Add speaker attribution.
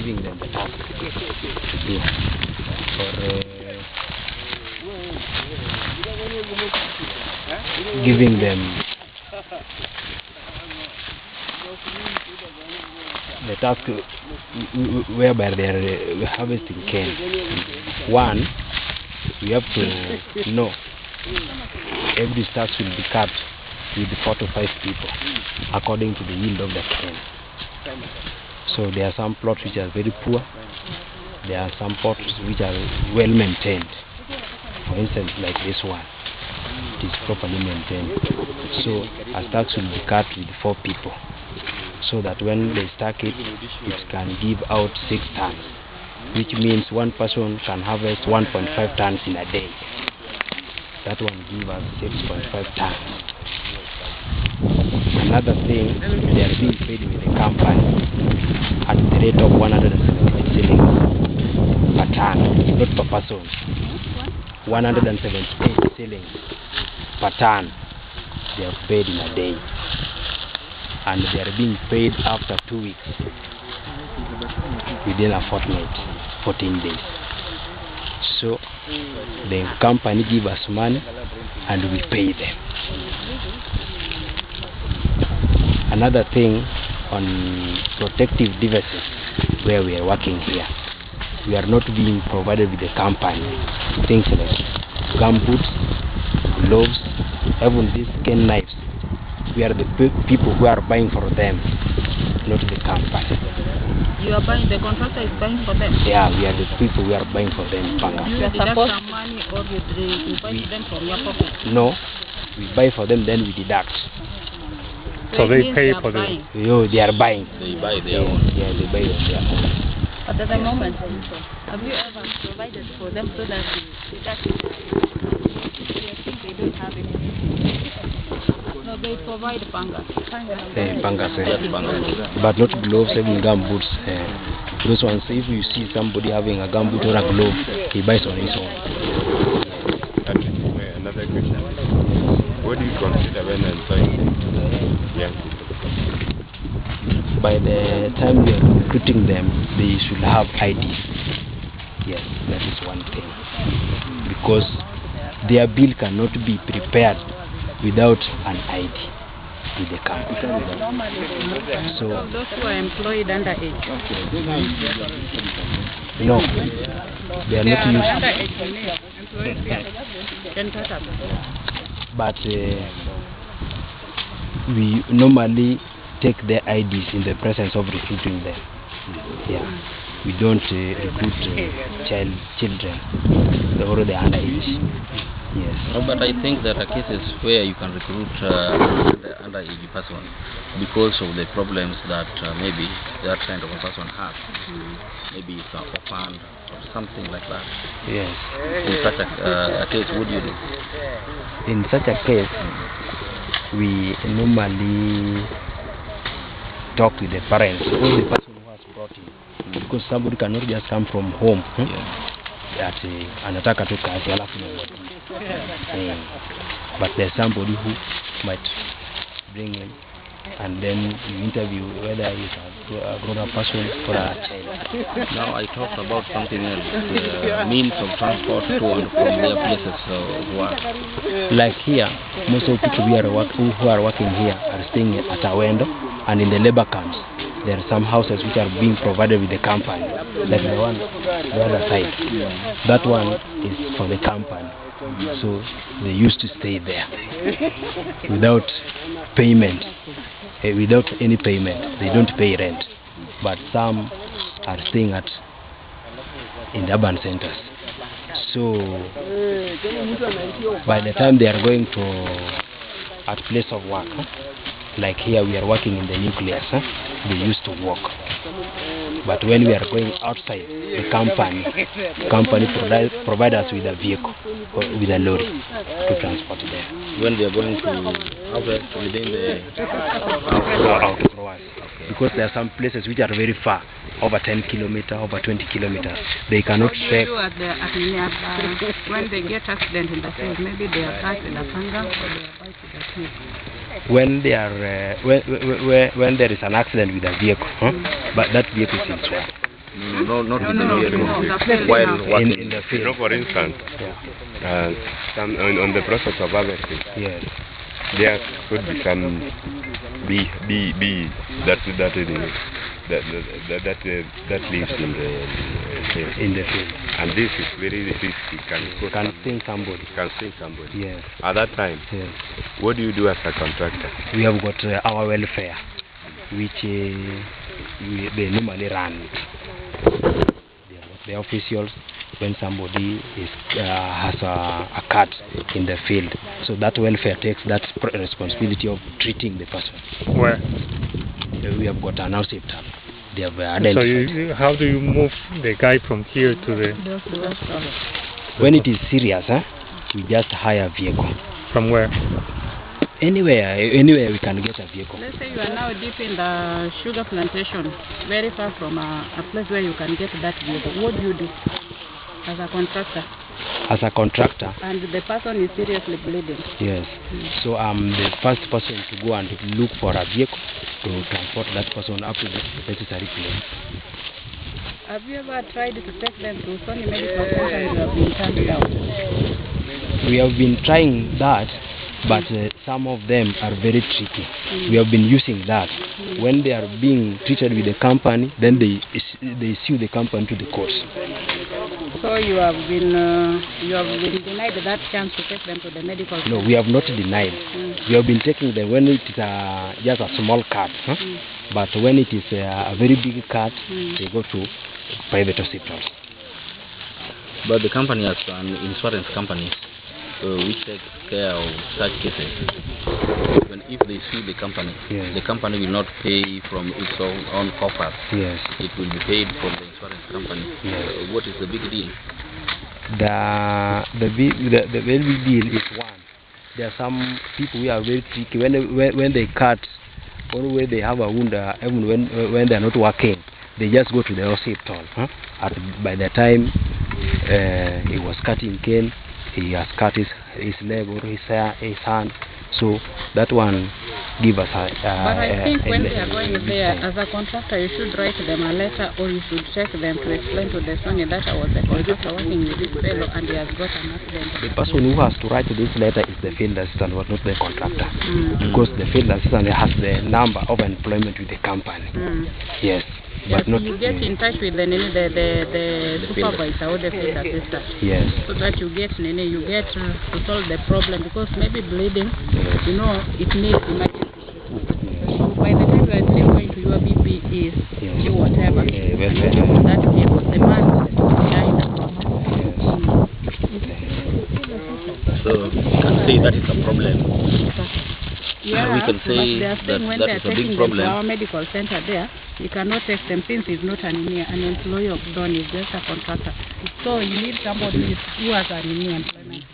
Speaker 1: giving them the task. Yeah. Or giving them the task whereby they are harvesting cane. One, we have to know every task will be cut with 4 to 5 people according to the yield of the cane. So there are some plots which are very poor. There are some plots which are well maintained. For instance, like this one, it is properly maintained. So a task will be cut with 4 people, so that when they stack it, it can give out 6 tons, which means one person can harvest 1.5 tons in a day. That one gives us 6.5 tons. Another thing, they are being paid with the company at the rate of 170 shillings per ton, not per person. 178 shillings per ton they are paid in a day, and they are being paid after 2 weeks, within a fortnight, 14 days. So the company give us money and we pay them. Another thing, on protective devices where we are working here, we are not being provided with the company things like gumboots, gloves, even these cane knives. We are the people who are buying for them, not the company.
Speaker 2: You are buying, the contractor is buying for them?
Speaker 1: Yeah, we are the people who are buying for them.
Speaker 2: You deduct some money, or you buy them from your pocket?
Speaker 1: No, we buy for them, then we deduct.
Speaker 3: So they pay for them?
Speaker 1: Yo, they are buying.
Speaker 4: They buy their own.
Speaker 1: Yeah, they buy their own.
Speaker 2: But at the moment, have you ever provided for them so that you deduct it? I think they don't have anything. No, they provide pangas.
Speaker 1: Pangas, but not gloves, even gum boots. Those ones, if you see somebody having a gum boot or a glove, he buys on his own.
Speaker 3: Another question. What do you consider when employing young people?
Speaker 1: By the time we are recruiting them, they should have IDs. Yes, that is one thing. Because their bill cannot be prepared without an ID with the company. So
Speaker 2: those who are employed underage?
Speaker 1: No, they are not used.
Speaker 2: Underage,
Speaker 1: but we normally take their IDs in the presence of recruiting them. Yeah, we don't recruit children. They're already underage. Yes.
Speaker 4: No, but I think there are cases where you can recruit underage person because of the problems that maybe that kind of a person has. Maybe it's an orphan or something like that.
Speaker 1: Yes.
Speaker 4: In such a case, what do you do?
Speaker 1: In such a case, we normally talk with the parents or the person who has brought him, because somebody cannot just come from home. That anataka tu kazi alafu but there's somebody who might bring him, and then you interview whether he's a grown-up person or a child.
Speaker 4: Now I talked about something else, means of transport to and from their places of work.
Speaker 1: Like here, most of the people who are working here are staying at Awendo, and in the labor camps there are some houses which are being provided with the company, like the one the other side. That one is for the company, so they used to stay there without payment, without any payment. They don't pay rent, but some are staying in the urban centers. So by the time they are going to at place of work, like here we are working in the nucleus, they used to walk. But when we are going outside, the company provide us with a vehicle or with a lorry to transport them.
Speaker 4: When they are going to harvest within the
Speaker 1: house, because there are some places which are very far, over 10 kilometers, over 20 kilometers. They cannot trek.
Speaker 2: When they get accident in the field, maybe they are tied in a panga or they are tied to the tree.
Speaker 1: When they are when there is an accident with a vehicle, but that vehicle is in swamp.
Speaker 4: No, not in the
Speaker 2: no,
Speaker 4: vehicle.
Speaker 2: no, the field
Speaker 4: While
Speaker 2: now.
Speaker 4: working
Speaker 1: In the
Speaker 3: You
Speaker 1: field.
Speaker 3: know, for instance,
Speaker 1: Yeah.
Speaker 3: on the process of harvesting,
Speaker 1: Yes.
Speaker 3: there could be some bee that lives
Speaker 1: In the field.
Speaker 3: and this is very risky.
Speaker 1: Can sting somebody.
Speaker 3: Can sting somebody.
Speaker 1: Yes.
Speaker 3: At that time,
Speaker 1: Yes.
Speaker 3: what do you do as a contractor?
Speaker 1: We have got our welfare, which they normally run. They have got the officials when somebody is has a cat in the field. So that welfare takes that responsibility of treating the person.
Speaker 5: Where?
Speaker 1: We have got an hospital. They have
Speaker 5: So
Speaker 1: identified.
Speaker 5: how do you move the guy from here to the...
Speaker 1: When it is serious, we just hire a vehicle.
Speaker 5: From where?
Speaker 1: Anywhere we can get a vehicle.
Speaker 2: Let's say you are now deep in the sugar plantation, very far from a place where you can get that vehicle. What do you do as a contractor?
Speaker 1: As a contractor,
Speaker 2: And the person is seriously bleeding.
Speaker 1: yes. So I'm the first person to go and look for a vehicle to transport that person up to the necessary place.
Speaker 2: Have you ever tried to take them to Sony Medical Center and you have been turned down?
Speaker 1: We have been trying that, but some of them are very tricky. We have been using that. When they are being treated with the company, then they sue the company to the courts.
Speaker 2: So you have been denied that chance to take them to the medical center?
Speaker 1: No, we have not denied. We have been taking them when it is just a small cat. But when it is a very big cat, they go to private hospitals.
Speaker 4: But the company has an insurance company which takes care of such cases. Even if they sue the company,
Speaker 1: Yes.
Speaker 4: the company will not pay from its own coffers.
Speaker 1: Yes.
Speaker 4: It will be paid from the insurance company.
Speaker 1: Yes.
Speaker 4: What is the big deal?
Speaker 1: The very big deal is one. There are some people who are very tricky. When they cut, or when they have a wound, even when they are not working, they just go to the hospital. By the time he was cutting cane, he has cut his leg or his hand. So that one give us a.
Speaker 2: But I think when they are going there, as a contractor, you should write them a letter, or you should check them to explain to the Sony that I was the contractor working with this fellow and he has got an accident.
Speaker 1: The person who has to write this letter is the field assistant, but not the contractor, because the field assistant has the number of employment with the company. Yes, but not.
Speaker 2: You get in touch with the supervisor or the field assistant.
Speaker 1: Yes.
Speaker 2: So that you get to solve the problem, because maybe bleeding, it needs emergency. So by the time you are still going to your BP is do whatever. That vehicle, the man will die in the process.
Speaker 4: So you can say that is a problem.
Speaker 2: Yeah,
Speaker 4: we can say
Speaker 2: but they are saying when
Speaker 4: that
Speaker 2: they are
Speaker 4: is a big
Speaker 2: taking them
Speaker 4: problem.
Speaker 2: to our medical center there, you cannot take them since he's not an employee of Don, he's just a contractor. So you need somebody who has an employment.